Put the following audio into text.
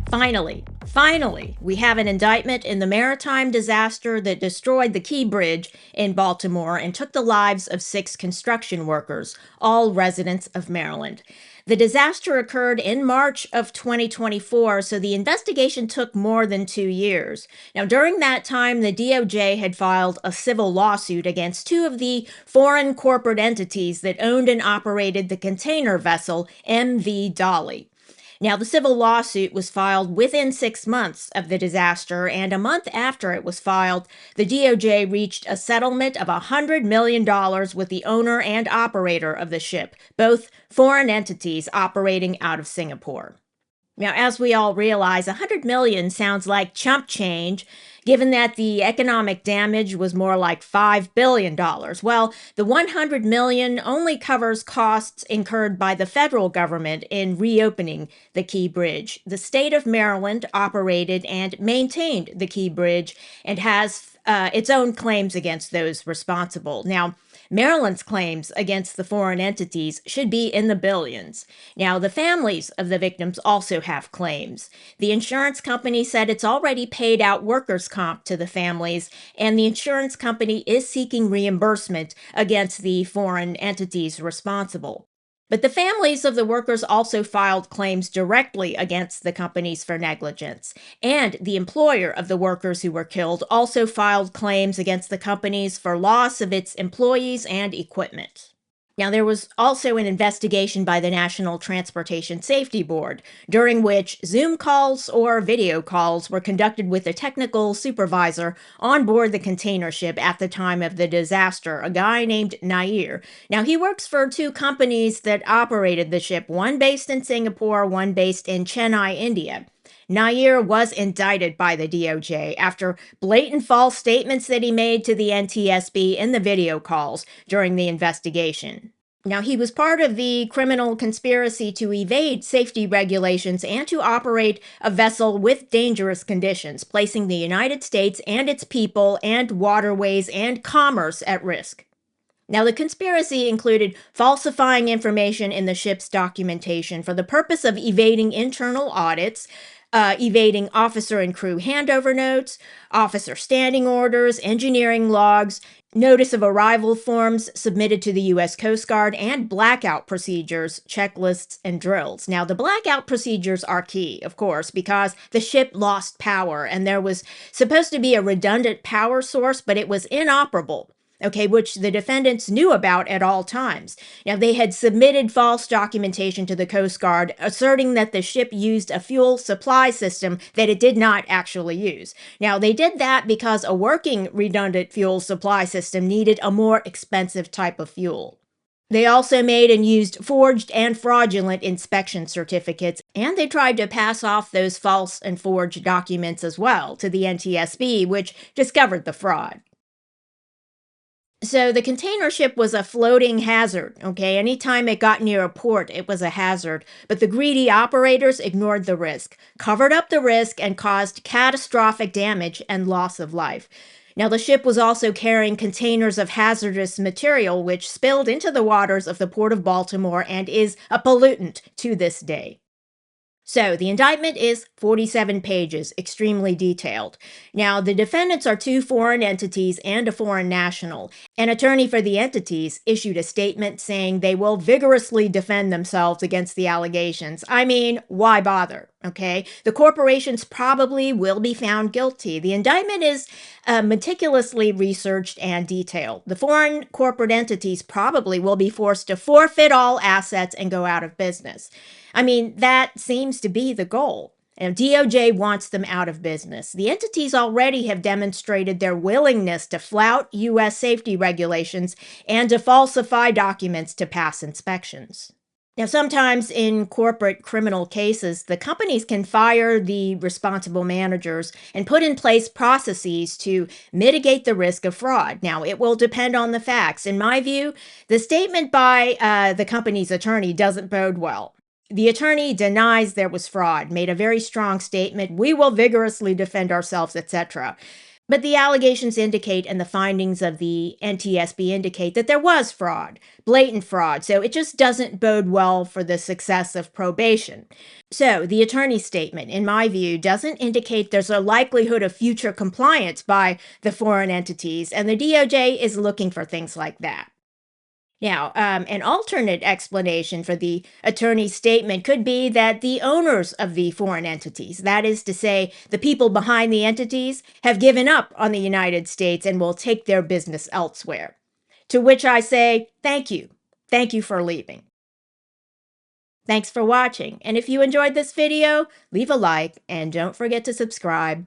Finally, we have an indictment in the maritime disaster that destroyed the Key Bridge in Baltimore and took the lives of 6 construction workers, all residents of Maryland. The disaster occurred in March of 2024, so the investigation took more than 2 years. Now, during that time, the DOJ had filed a civil lawsuit against 2 of the foreign corporate entities that owned and operated the container vessel MV Dolly. Now, the civil lawsuit was filed within 6 months of the disaster, and a month after it was filed, the DOJ reached a settlement of $100 million with the owner and operator of the ship, both foreign entities operating out of Singapore. Now, as we all realize, $100 million sounds like chump change, given that the economic damage was more like $5 billion. Well, the $100 million only covers costs incurred by the federal government in reopening the Key Bridge. The state of Maryland operated and maintained the Key Bridge and has its own claims against those responsible. Now, Maryland's claims against the foreign entities should be in the billions. Now, the families of the victims also have claims. The insurance company said it's already paid out workers' comp to the families, and the insurance company is seeking reimbursement against the foreign entities responsible. But the families of the workers also filed claims directly against the companies for negligence. And the employer of the workers who were killed also filed claims against the companies for loss of its employees and equipment. Now, there was also an investigation by the National Transportation Safety Board, during which Zoom calls or video calls were conducted with a technical supervisor on board the container ship at the time of the disaster, a guy named Nair. Now, he works for 2 companies that operated the ship, one based in Singapore, one based in Chennai, India. Nair was indicted by the DOJ after blatant false statements that he made to the NTSB in the video calls during the investigation. Now, he was part of the criminal conspiracy to evade safety regulations and to operate a vessel with dangerous conditions, placing the United States and its people and waterways and commerce at risk. Now, the conspiracy included falsifying information in the ship's documentation for the purpose of evading internal audits, evading officer and crew handover notes, officer standing orders, engineering logs, notice of arrival forms submitted to the U.S. Coast Guard, and blackout procedures, checklists, and drills. Now, the blackout procedures are key, of course, because the ship lost power, and there was supposed to be a redundant power source, but it was inoperable. Which the defendants knew about at all times. Now, they had submitted false documentation to the Coast Guard, asserting that the ship used a fuel supply system that it did not actually use. Now, they did that because a working redundant fuel supply system needed a more expensive type of fuel. They also made and used forged and fraudulent inspection certificates, and they tried to pass off those false and forged documents as well to the NTSB, which discovered the fraud. So the container ship was a floating hazard, Anytime it got near a port, it was a hazard. But the greedy operators ignored the risk, covered up the risk, and caused catastrophic damage and loss of life. Now, the ship was also carrying containers of hazardous material, which spilled into the waters of the Port of Baltimore and is a pollutant to this day. So, the indictment is 47 pages, extremely detailed. Now, the defendants are 2 foreign entities and a foreign national. An attorney for the entities issued a statement saying they will vigorously defend themselves against the allegations. I mean, why bother? The corporations probably will be found guilty. The indictment is meticulously researched and detailed. The foreign corporate entities probably will be forced to forfeit all assets and go out of business. I mean, that seems to be the goal. And DOJ wants them out of business. The entities already have demonstrated their willingness to flout U.S. safety regulations and to falsify documents to pass inspections. Now, sometimes in corporate criminal cases, the companies can fire the responsible managers and put in place processes to mitigate the risk of fraud. Now, it will depend on the facts. In my view, the statement by the company's attorney doesn't bode well. The attorney denies there was fraud, made a very strong statement, we will vigorously defend ourselves, etc. But the allegations indicate and the findings of the NTSB indicate that there was fraud, blatant fraud. So it just doesn't bode well for the success of probation. So the attorney's statement, in my view, doesn't indicate there's a likelihood of future compliance by the foreign entities, and the DOJ is looking for things like that. Now, an alternate explanation for the attorney's statement could be that the owners of the foreign entities, that is to say, the people behind the entities, have given up on the United States and will take their business elsewhere. To which I say, thank you. Thank you for leaving. Thanks for watching. And if you enjoyed this video, leave a like and don't forget to subscribe.